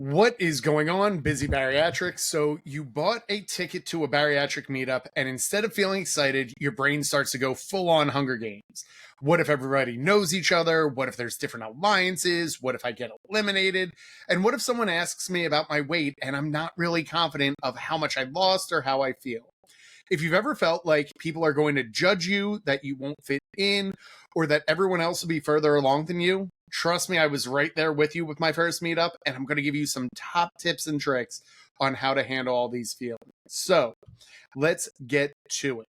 What is going on, busy bariatrics? So you bought a ticket to a bariatric meetup, and instead of feeling excited, your brain starts to go full on Hunger Games. What if everybody knows each other? What if there's different alliances? What if I get eliminated? And what if someone asks me about my weight and I'm not really confident of how much I lost or how I feel? If you've ever felt like people are going to judge you, that you won't fit in, or that everyone else will be further along than you, trust me, I was right there with you with my first meetup, and I'm going to give you some top tips and tricks on how to handle all these feelings. So let's get to it.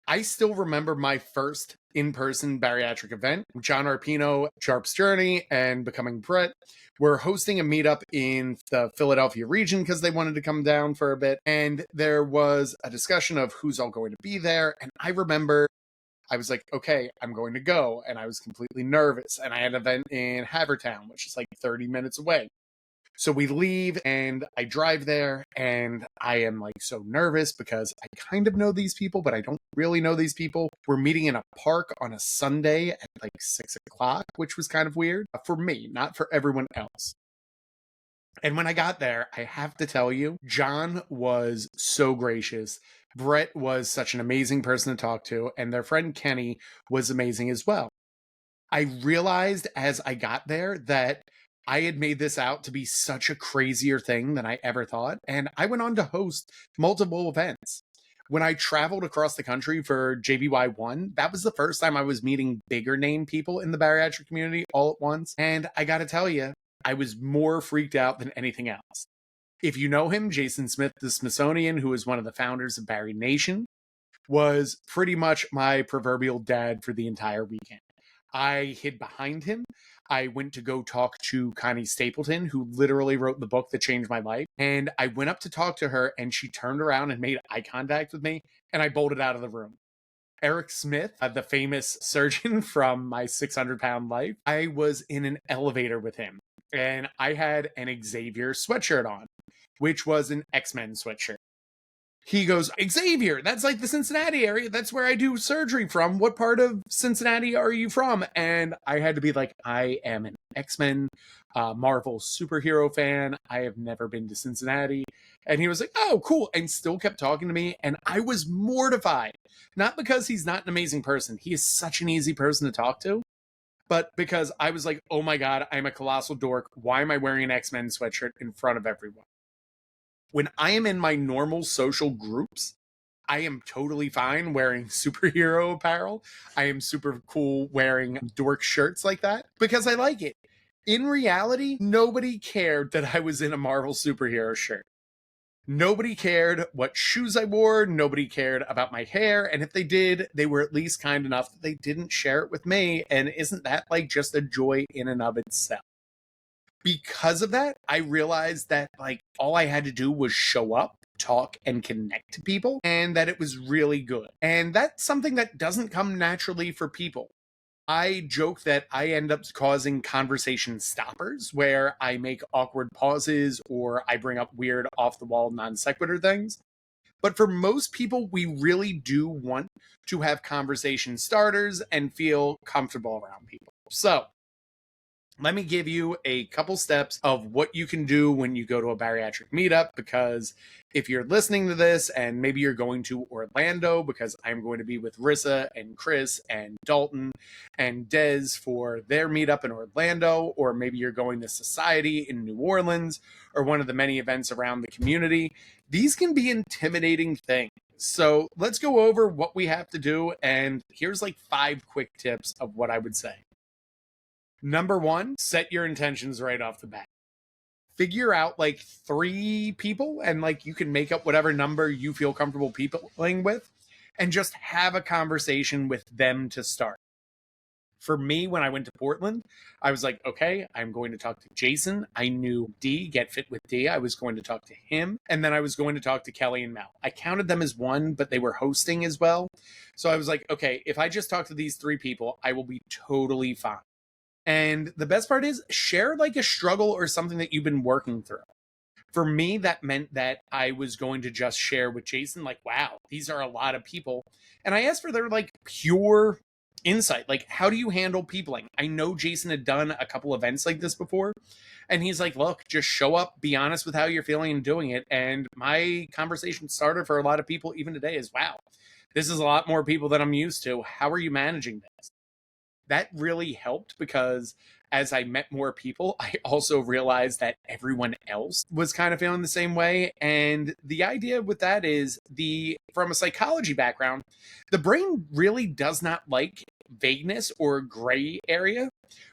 I still remember my first in-person bariatric event. John Arpino, Sharp's Journey, and Becoming Brett were hosting a meetup in the Philadelphia region because they wanted to come down for a bit. And there was a discussion of who's all going to be there. And I remember I was like, okay, I'm going to go. And I was completely nervous. And I had an event in Havertown, which is like 30 minutes away. So we leave and I drive there and I am like so nervous because I kind of know these people, but I don't really know these people. We're meeting in a park on a Sunday at like 6 o'clock, which was kind of weird for me, not for everyone else. And when I got there, I have to tell you, John was so gracious. Brett was such an amazing person to talk to, and their friend Kenny was amazing as well. I realized as I got there that I had made this out to be such a crazier thing than I ever thought, and I went on to host multiple events. When I traveled across the country for JBY1, that was the first time I was meeting bigger name people in the bariatric community all at once, and I gotta tell you, I was more freaked out than anything else. If you know him, Jason Smith, the Smithsonian, who is one of the founders of Bari Nation, was pretty much my proverbial dad for the entire weekend. I hid behind him. I went to go talk to Connie Stapleton, who literally wrote the book that changed my life. And I went up to talk to her, and she turned around and made eye contact with me, and I bolted out of the room. Eric Smith, the famous surgeon from My 600-Pound Life, I was in an elevator with him, and I had an Xavier sweatshirt on, which was an X-Men sweatshirt. He goes, Xavier, that's like the Cincinnati area. That's where I do surgery from. What part of Cincinnati are you from? And I had to be like, I am an X-Men Marvel superhero fan. I have never been to Cincinnati. And he was like, oh, cool. And still kept talking to me. And I was mortified. Not because he's not an amazing person. He is such an easy person to talk to. But because I was like, oh my God, I'm a colossal dork. Why am I wearing an X-Men sweatshirt in front of everyone? When I am in my normal social groups, I am totally fine wearing superhero apparel. I am super cool wearing dork shirts like that because I like it. In reality, nobody cared that I was in a Marvel superhero shirt. Nobody cared what shoes I wore. Nobody cared about my hair. And if they did, they were at least kind enough that they didn't share it with me. And isn't that like just a joy in and of itself? Because of that, I realized that like all I had to do was show up, talk, and connect to people, and that it was really good. And that's something that doesn't come naturally for people. I joke that I end up causing conversation stoppers where I make awkward pauses or I bring up weird off-the-wall non sequitur things. But for most people, we really do want to have conversation starters and feel comfortable around people. So let me give you a couple steps of what you can do when you go to a bariatric meetup, because if you're listening to this and maybe you're going to Orlando, because I'm going to be with Rissa and Chris and Dalton and Des for their meetup in Orlando, or maybe you're going to Society in New Orleans or one of the many events around the community, these can be intimidating things. So let's go over what we have to do. And here's like 5 quick tips of what I would say. Number 1, set your intentions right off the bat. Figure out like 3 people and like you can make up whatever number you feel comfortable peopling with and just have a conversation with them to start. For me, when I went to Portland, I was like, okay, I'm going to talk to Jason. I knew D, Get Fit with D. I was going to talk to him. And then I was going to talk to Kelly and Mel. I counted them as one, but they were hosting as well. So I was like, okay, if I just talk to these 3 people, I will be totally fine. And the best part is share like a struggle or something that you've been working through. For me, that meant that I was going to just share with Jason, like, wow, these are a lot of people. And I asked for their like pure insight. Like, how do you handle peopling? I know Jason had done a couple events like this before, and he's like, look, just show up, be honest with how you're feeling and doing it. And my conversation starter for a lot of people, even today, is wow, this is a lot more people than I'm used to. How are you managing this? That really helped because as I met more people, I also realized that everyone else was kind of feeling the same way. And the idea with that is from a psychology background, the brain really does not like vagueness or gray area.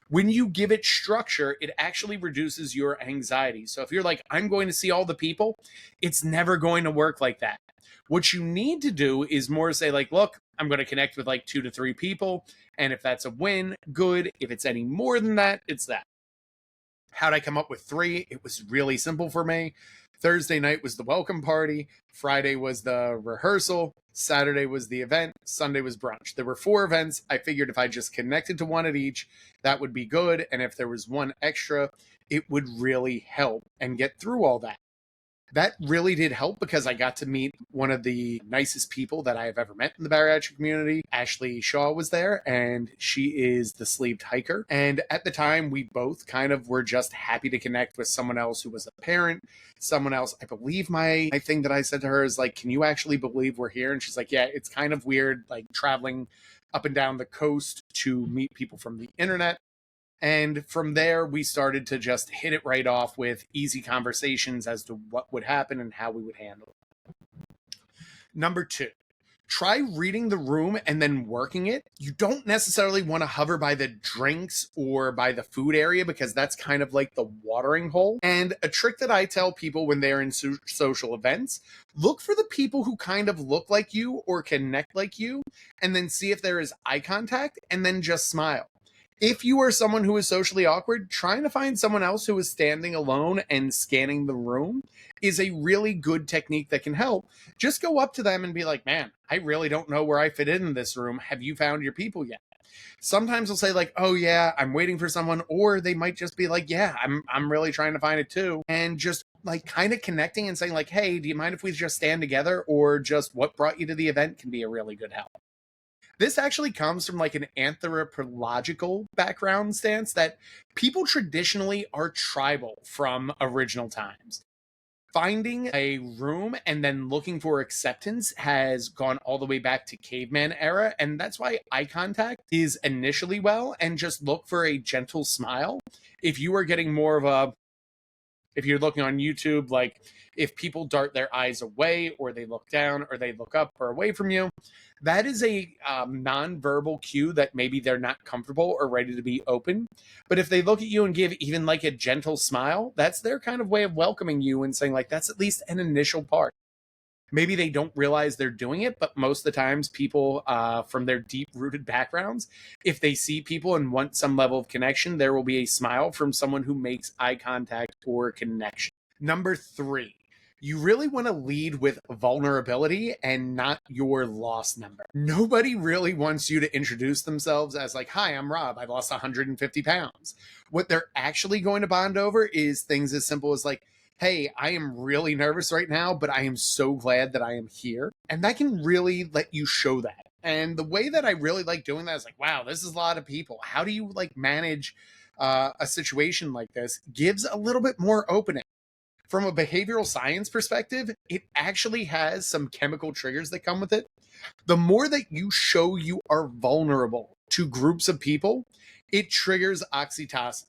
When you give it structure, it actually reduces your anxiety. So if you're like, I'm going to see all the people, it's never going to work like that. What you need to do is more say, like, look, I'm going to connect with like 2 to 3 people. And if that's a win, good. If it's any more than that, it's that. How'd I come up with 3? It was really simple for me. Thursday night was the welcome party. Friday was the rehearsal. Saturday was the event. Sunday was brunch. There were 4 events. I figured if I just connected to one at each, that would be good. And if there was one extra, it would really help and get through all that. That really did help because I got to meet one of the nicest people that I have ever met in the bariatric community. Ashley Shaw was there, and she is the sleeved hiker. And at the time, we both kind of were just happy to connect with someone else who was a parent, someone else. I believe my thing that I said to her is like, can you actually believe we're here? And she's like, yeah, it's kind of weird, like traveling up and down the coast to meet people from the internet. And from there, we started to just hit it right off with easy conversations as to what would happen and how we would handle it. Number 2, try reading the room and then working it. You don't necessarily want to hover by the drinks or by the food area because that's kind of like the watering hole. And a trick that I tell people when they're in social events, look for the people who kind of look like you or connect like you, and then see if there is eye contact and then just smile. If you are someone who is socially awkward, trying to find someone else who is standing alone and scanning the room is a really good technique that can help. Just go up to them and be like, man, I really don't know where I fit in this room. Have you found your people yet? Sometimes they'll say like, oh yeah, I'm waiting for someone. Or they might just be like, yeah, I'm really trying to find it too. And just like kind of connecting and saying like, hey, do you mind if we just stand together? Or just what brought you to the event can be a really good help. This actually comes from like an anthropological background stance that people traditionally are tribal from original times. Finding a room and then looking for acceptance has gone all the way back to caveman era. And that's why eye contact is initially well, and just look for a gentle smile. If you are getting more of a, if you're looking on YouTube, like if people dart their eyes away or they look down or they look up or away from you, that is a nonverbal cue that maybe they're not comfortable or ready to be open. But if they look at you and give even like a gentle smile, that's their kind of way of welcoming you and saying like, that's at least an initial part. Maybe they don't realize they're doing it, but most of the times people from their deep-rooted backgrounds, if they see people and want some level of connection, there will be a smile from someone who makes eye contact or connection. Number 3, you really want to lead with vulnerability and not your loss number. Nobody really wants you to introduce themselves as like, hi, I'm Rob. I lost 150 pounds. What they're actually going to bond over is things as simple as like, hey, I am really nervous right now, but I am so glad that I am here. And that can really let you show that. And the way that I really like doing that is like, wow, this is a lot of people. How do you like manage a situation like this? Gives a little bit more opening. From a behavioral science perspective, it actually has some chemical triggers that come with it. The more that you show you are vulnerable to groups of people, it triggers oxytocin.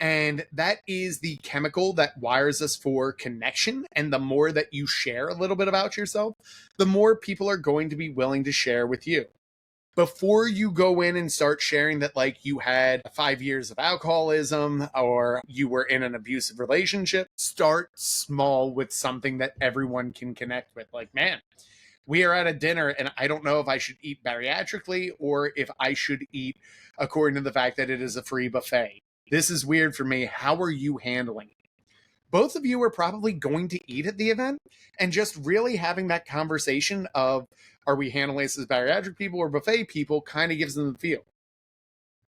And that is the chemical that wires us for connection. And the more that you share a little bit about yourself, the more people are going to be willing to share with you. Before you go in and start sharing that like you had 5 years of alcoholism or you were in an abusive relationship, start small with something that everyone can connect with. Like, man, we are at a dinner and I don't know if I should eat bariatrically or if I should eat according to the fact that it is a free buffet. This is weird for me. How are you handling it? Both of you are probably going to eat at the event, and just really having that conversation of, are we handling this as bariatric people or buffet people, kind of gives them the feel.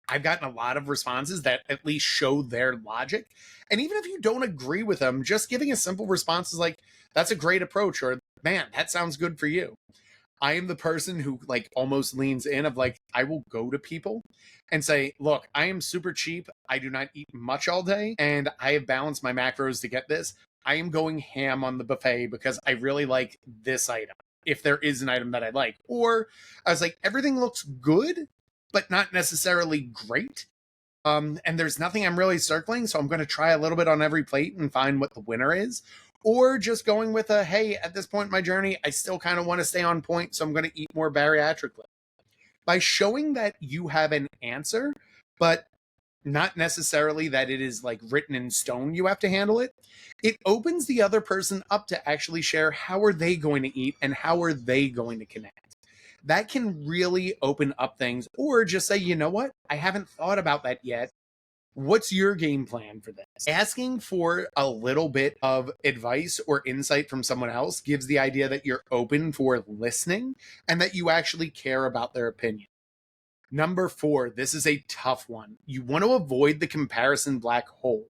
I've gotten a lot of responses that at least show their logic. And even if you don't agree with them, just giving a simple response is like, that's a great approach, or man, that sounds good for you. I am the person who like almost leans in of like, I will go to people and say, look, I am super cheap. I do not eat much all day and I have balanced my macros to get this. I am going ham on the buffet because I really like this item, if there is an item that I like. Or I was like, everything looks good, but not necessarily great. And there's nothing I'm really circling, so I'm going to try a little bit on every plate and find what the winner is. Or just going with a, hey, at this point in my journey, I still kind of want to stay on point, so I'm going to eat more bariatrically. By showing that you have an answer, but not necessarily that it is like written in stone, you have to handle it, it opens the other person up to actually share how are they going to eat and how are they going to connect. That can really open up things, or just say, you know what, I haven't thought about that yet. What's your game plan for this? Asking for a little bit of advice or insight from someone else gives the idea that you're open for listening and that you actually care about their opinion. Number 4, this is a tough one. You want to avoid the comparison black hole.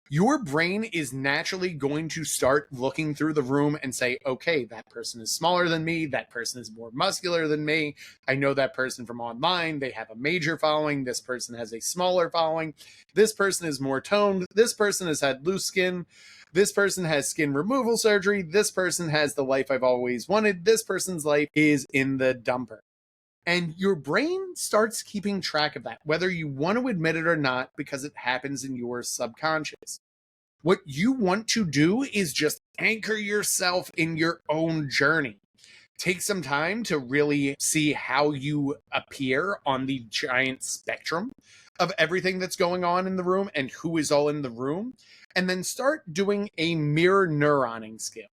Your brain is naturally going to start looking through the room and say, okay, that person is smaller than me. That person is more muscular than me. I know that person from online. They have a major following. This person has a smaller following. This person is more toned. This person has had loose skin. This person has skin removal surgery. This person has the life I've always wanted. This person's life is in the dumper. And your brain starts keeping track of that, whether you want to admit it or not, because it happens in your subconscious. What you want to do is just anchor yourself in your own journey. Take some time to really see how you appear on the giant spectrum of everything that's going on in the room and who is all in the room, and then start doing a mirror neuroning skill.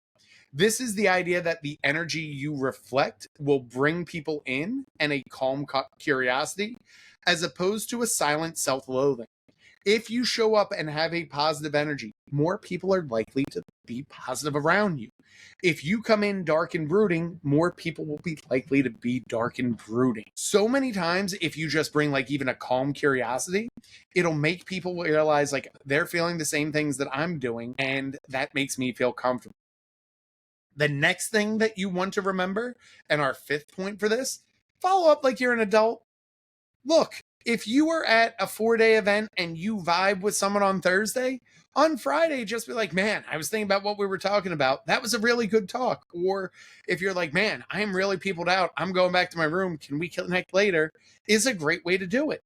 This is the idea that the energy you reflect will bring people in and a calm curiosity, as opposed to a silent self-loathing. If you show up and have a positive energy, more people are likely to be positive around you. If you come in dark and brooding, more people will be likely to be dark and brooding. So many times, if you just bring like even a calm curiosity, it'll make people realize like they're feeling the same things that I'm doing, and that makes me feel comfortable. The next thing that you want to remember, and our 5th point for this, follow up like you're an adult. Look, if you are at a 4-day event and you vibe with someone on Thursday, on Friday, just be like, man, I was thinking about what we were talking about. That was a really good talk. Or if you're like, man, I am really peopled out. I'm going back to my room. Can we connect later? Is a great way to do it.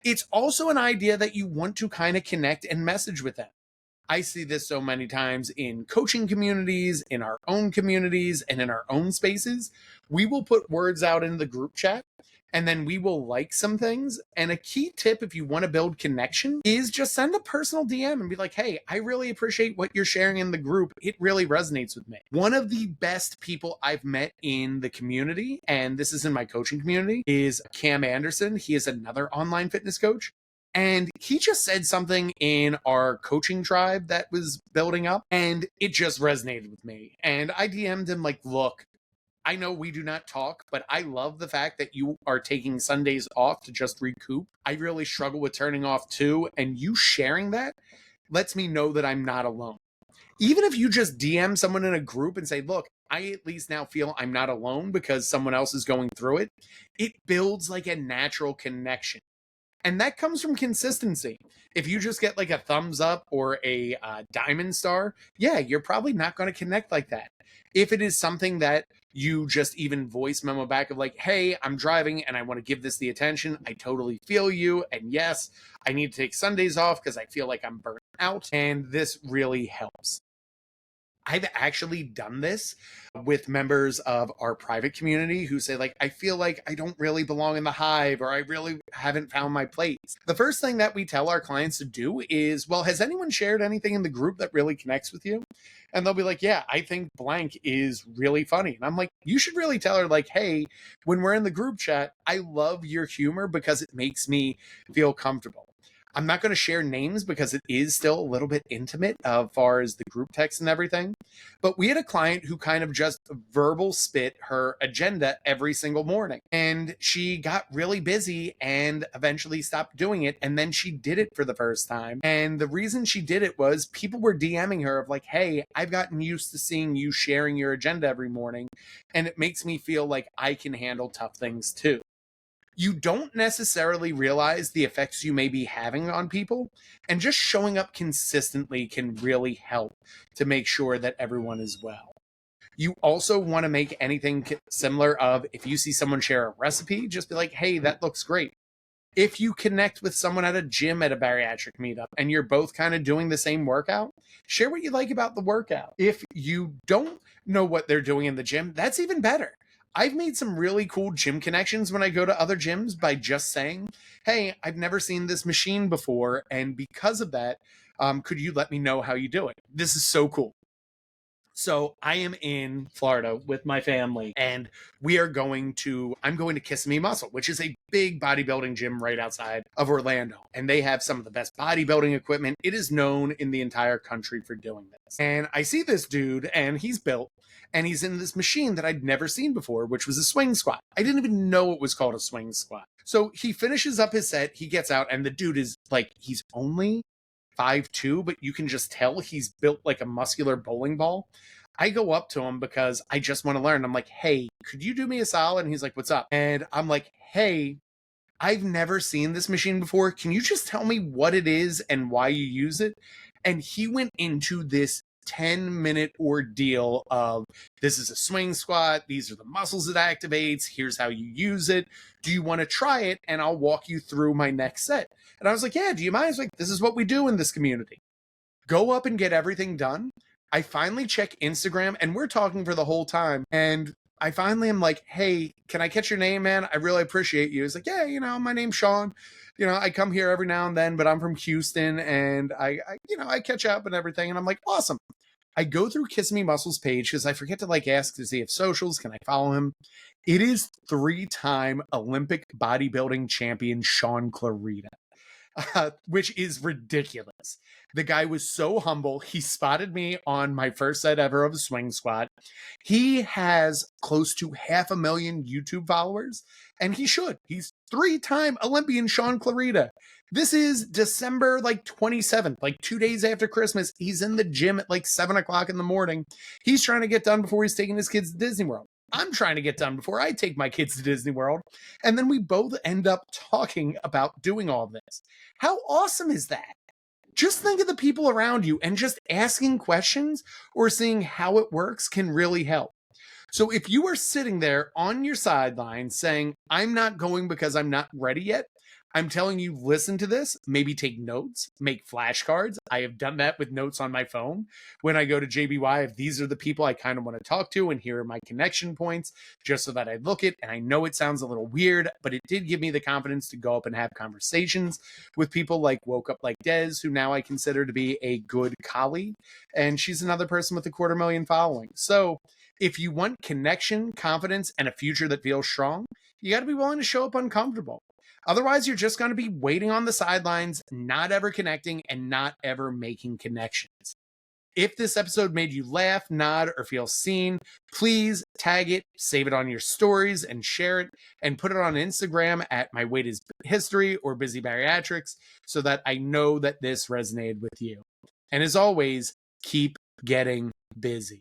It's also an idea that you want to kind of connect and message with them. I see this so many times in coaching communities, in our own communities, and in our own spaces. We will put words out in the group chat, and then we will like some things. And a key tip, if you want to build connection, is just send a personal DM and be like, hey, I really appreciate what you're sharing in the group. It really resonates with me. One of the best people I've met in the community, and this is in my coaching community, is Cam Anderson. He is another online fitness coach. And he just said something in our coaching tribe that was building up, and it just resonated with me. And I DM'd him like, look, I know we do not talk, but I love the fact that you are taking Sundays off to just recoup. I really struggle with turning off too, and you sharing that lets me know that I'm not alone. Even if you just DM someone in a group and say, look, I at least now feel I'm not alone because someone else is going through it, it builds like a natural connection. And that comes from consistency. If you just get like a thumbs up or a diamond star, yeah, you're probably not going to connect like that. If it is something that you just even voice memo back of like, hey, I'm driving and I want to give this the attention, I totally feel you. And yes, I need to take Sundays off because I feel like I'm burnt out. And this really helps. I've actually done this with members of our private community who say like, I feel like I don't really belong in the hive, or I really haven't found my place. The first thing that we tell our clients to do is, well, has anyone shared anything in the group that really connects with you? And they'll be like, yeah, I think blank is really funny. And I'm like, you should really tell her like, hey, when we're in the group chat, I love your humor because it makes me feel comfortable. I'm not going to share names because it is still a little bit intimate as far as the group text and everything. But we had a client who kind of just verbal spit her agenda every single morning. And she got really busy and eventually stopped doing it. And then she did it for the first time. And the reason she did it was people were DMing her of like, hey, I've gotten used to seeing you sharing your agenda every morning. And it makes me feel like I can handle tough things too. You don't necessarily realize the effects you may be having on people, and just showing up consistently can really help to make sure that everyone is well. You also want to make anything similar of if you see someone share a recipe, just be like, hey, that looks great. If you connect with someone at a gym at a bariatric meetup and you're both kind of doing the same workout, share what you like about the workout. If you don't know what they're doing in the gym, that's even better. I've made some really cool gym connections when I go to other gyms by just saying, hey, I've never seen this machine before. And because of that, could you let me know how you do it? This is so cool. So I am in Florida with my family, and I'm going to Kissimmee Muscle, which is a big bodybuilding gym right outside of Orlando. And they have some of the best bodybuilding equipment. It is known in the entire country for doing this. And I see this dude, and he's built, and he's in this machine that I'd never seen before, which was a swing squat. I didn't even know it was called a swing squat. So he finishes up his set, he gets out, and the dude is like, he's only 5'2", but you can just tell he's built like a muscular bowling ball. I go up to him because I just want to learn. I'm like, hey, could you do me a solid? And he's like, what's up? And I'm like, hey, I've never seen this machine before. Can you just tell me what it is and why you use it? And he went into this 10-minute ordeal of, this is a swing squat, these are the muscles it activates, here's how you use it, do you want to try it, and I'll walk you through my next set. And I was like, yeah, do you mind? I was like, this is what we do in this community. Go up and get everything done. I finally check Instagram, and we're talking for the whole time, and I finally am like, hey, can I catch your name, man? I really appreciate you. He's like, yeah, my name's Sean. I come here every now and then, but I'm from Houston, and I catch up and everything. And I'm like, awesome. I go through Kissimmee Muscle's page because I forget to ask to see if socials, can I follow him? It is 3-time Olympic bodybuilding champion Sean Clarita. Which is ridiculous. The guy was so humble. He spotted me on my first set ever of a swing squat. He has close to 500,000 YouTube followers, and he should. He's 3-time Olympian Sean Clarita. This is December 27th, 2 days after Christmas. He's in the gym at 7 o'clock in the morning. He's trying to get done before he's taking his kids to Disney World. I'm trying to get done before I take my kids to Disney World. And then we both end up talking about doing all this. How awesome is that? Just think of the people around you, and just asking questions or seeing how it works can really help. So if you are sitting there on your sideline saying, I'm not going because I'm not ready yet, I'm telling you, listen to this, maybe take notes, make flashcards. I have done that with notes on my phone. When I go to JBY, if these are the people I kind of want to talk to, and here are my connection points, just so that I look it. And I know it sounds a little weird, but it did give me the confidence to go up and have conversations with people like Woke Up Like Des, who now I consider to be a good colleague. And she's another person with 250,000 following. So if you want connection, confidence, and a future that feels strong, you got to be willing to show up uncomfortable. Otherwise, you're just going to be waiting on the sidelines, not ever connecting, and not ever making connections. If this episode made you laugh, nod, or feel seen, please tag it, save it on your stories, and share it, and put it on Instagram at My Weight is History or Busy Bariatrics, so that I know that this resonated with you. And as always, keep getting busy.